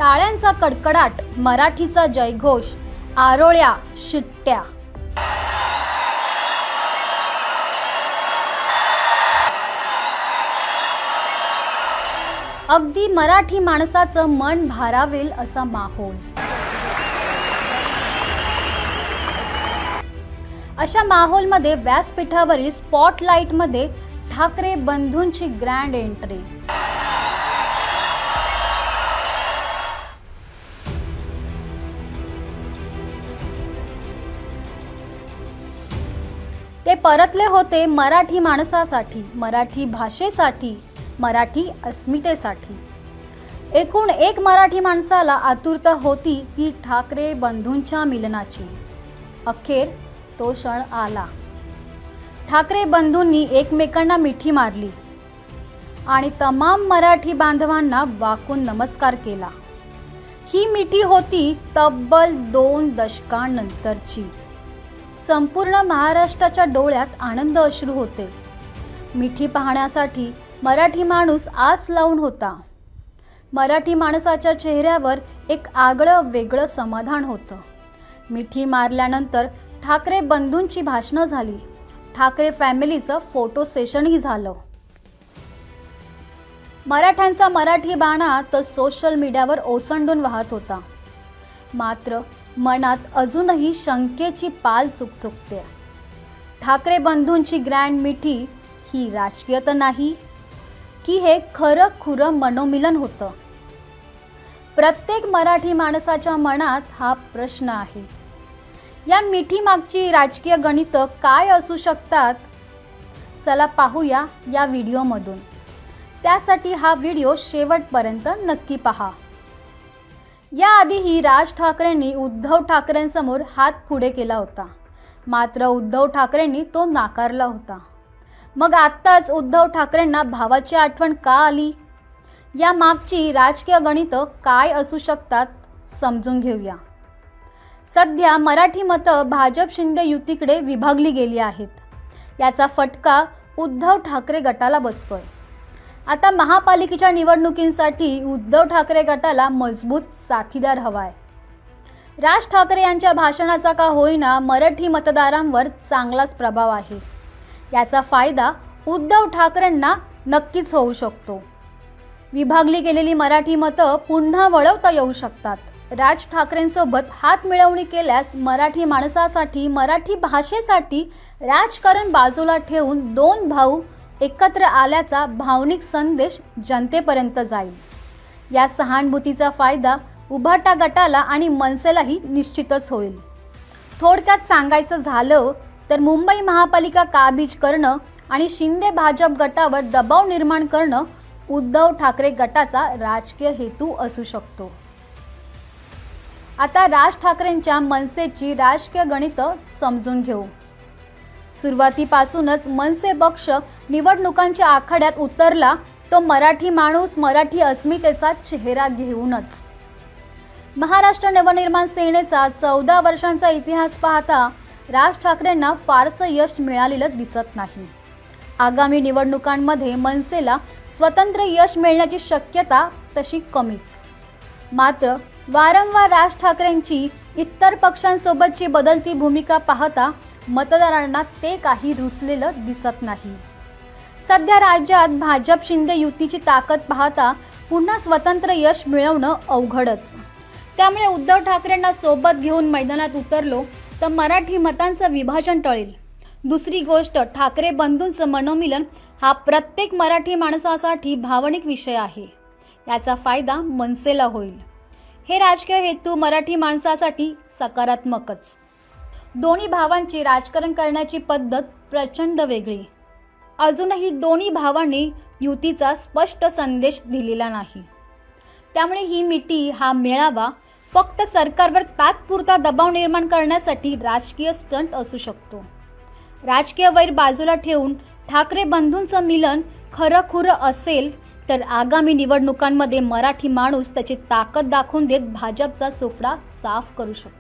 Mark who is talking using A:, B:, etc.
A: टाळ्यांचा कडकडाट, मराठीचा जयघोष, आरोळ्या, शिट्ट्या। अगदी मराठी माणसाचं मन भारावेल असा माहोल। अशा माहोलमध्ये व्यासपीठावरील स्पॉटलाइटमध्ये ठाकरे बंधूंची ग्रँड एंट्री। ते परतले होते मराठी माणसासाठी, मराठी भाषेसाठी, मराठी अस्मितेसाठी। एकूण एक मराठी माणसाला आतुरता होती ती ठाकरे बंधूंच्या मिलनाची। अखेर तो क्षण आला। ठाकरे बंधूंनी एकमेकांना मिठी मारली आणि तमाम मराठी बांधवांना वाकून नमस्कार केला। ही मिठी होती तब्बल 2 दशकांनंतरची। संपूर्ण महाराष्ट्राच्या डोळ्यात आनंद अश्रू होते। मिठी पाहण्यासाठी मराठी माणूस आस लावून होता। मराठी माणसाच्या चेहऱ्यावर एक आगळं वेगळं समाधान होतं। मिठी मारल्यानंतर ठाकरे बंधूंची भाषणं झाली। ठाकरे फॅमिलीचं फोटो सेशनही झालं। मराठ्यांचा मराठी बाणा तर सोशल मीडियावर ओसंडून वाहत होता। मात्र मनात अजूनही शंकेची पाल चुकचुकते। ठाकरे बंधूंची ग्रँड मिठी ही राजकीय तर नाही की हे खरं खुरं मनोमिलन होतं? प्रत्येक मराठी माणसाच्या मनात हा प्रश्न आहे। या मिठी मागची राजकीय गणितं काय असू शकतात? चला पाहूया या व्हिडिओमधून। त्यासाठी हा व्हिडिओ शेवटपर्यंत नक्की पहा। याआधीही राज ठाकरेंनी उद्धव ठाकरेंसमोर हात पुढे केला होता, मात्र उद्धव ठाकरेंनी तो नाकारला होता। मग आत्ताच उद्धव ठाकरेंना भावाची आठवण का आली? या मागची राजकीय गणितं काय असू शकतात समजून घेऊया। सध्या मराठी मतं भाजप शिंदे युतीकडे विभागली गेली आहेत। याचा फटका उद्धव ठाकरे गटाला बसतोय। आता महापालिकेच्या निवडणुकींसाठी उद्धव ठाकरे गटाला मजबूत साथीदार हवाय। राज ठाकरे यांच्या भाषणाचा का होईना मराठी मतदारांवर चांगलाच प्रभाव आहे। याचा फायदा उद्धव ठाकरेंना नक्कीच होऊ शकतो। विभागली गेलेली मराठी मतं पुन्हा वळवता येऊ शकतात। राज ठाकरेंसोबत हात मिळवणी केल्यास मराठी माणसासाठी, मराठी भाषेसाठी राजकारण बाजूला ठेवून 2 भाऊ एकत्र आल्याचा भावनिक संदेश जनतेपर्यंत जाईल। या सहानुभूतीचा फायदा उभाटा गटाला आणि मनसेलाही निश्चितच होईल। थोडक्यात सांगायचं झालं तर मुंबई महापालिका काबीज करणं आणि शिंदे भाजप गटावर दबाव निर्माण करणं उद्धव ठाकरे गटाचा राजकीय हेतू असू शकतो। आता राज ठाकरेंच्या मनसेची राजकीय गणितं समजून घेऊ। सुरुवातीपासूनच मनसे पक्ष निवडणुकांच्या आखाड्यात उतरला तो मराठी माणूस, मराठी अस्मितेचा चेहरा घेऊनच। महाराष्ट्र नवनिर्माण सेनेचा 14 वर्षांचा इतिहास पाहता राज ठाकरेंना फारसं यश मिळालेलं दिसत नाही। आगामी निवडणुकांमध्ये मनसेला स्वतंत्र यश मिळण्याची शक्यता तशी कमीच। मात्र वारंवार राज ठाकरेंची इतर पक्षांसोबतची बदलती भूमिका पाहता मतदारांना ते काही रुचलेलं दिसत नाही। सध्या राज्यात भाजप शिंदे युतीची ताकद पाहता पुन्हा स्वतंत्र यश मिळवणं अवघडच। त्यामुळे उद्धव ठाकरेंना सोबत घेऊन मैदानात उतरलो तर मराठी मतांचं विभाजन टळेल। दुसरी गोष्ट, ठाकरे बंधूंचं मनोमिलन हा प्रत्येक मराठी माणसासाठी भावनिक विषय आहे। याचा फायदा मनसेला होईल। हे राजकीय हेतू मराठी माणसासाठी सकारात्मकच। दोन्ही भावांची राजकारण करण्याची पद्धत प्रचंड वेगळी। अजूनही दोन्ही भावांनी युतीचा स्पष्ट संदेश दिलेला नाही। त्यामुळे ही मिठी, हा मेळावा फक्त सरकारवर तात्पुरता दबाव निर्माण करण्यासाठी राजकीय स्टंट असू शकतो। राजकीय वैर बाजूला ठेवून ठाकरे बंधूंचं मिलन खरं खुरं असेल तर आगामी निवडणुकांमध्ये मराठी माणूस त्याची ताकद दाखवून देत भाजपचा सोफडा साफ करू शकतो।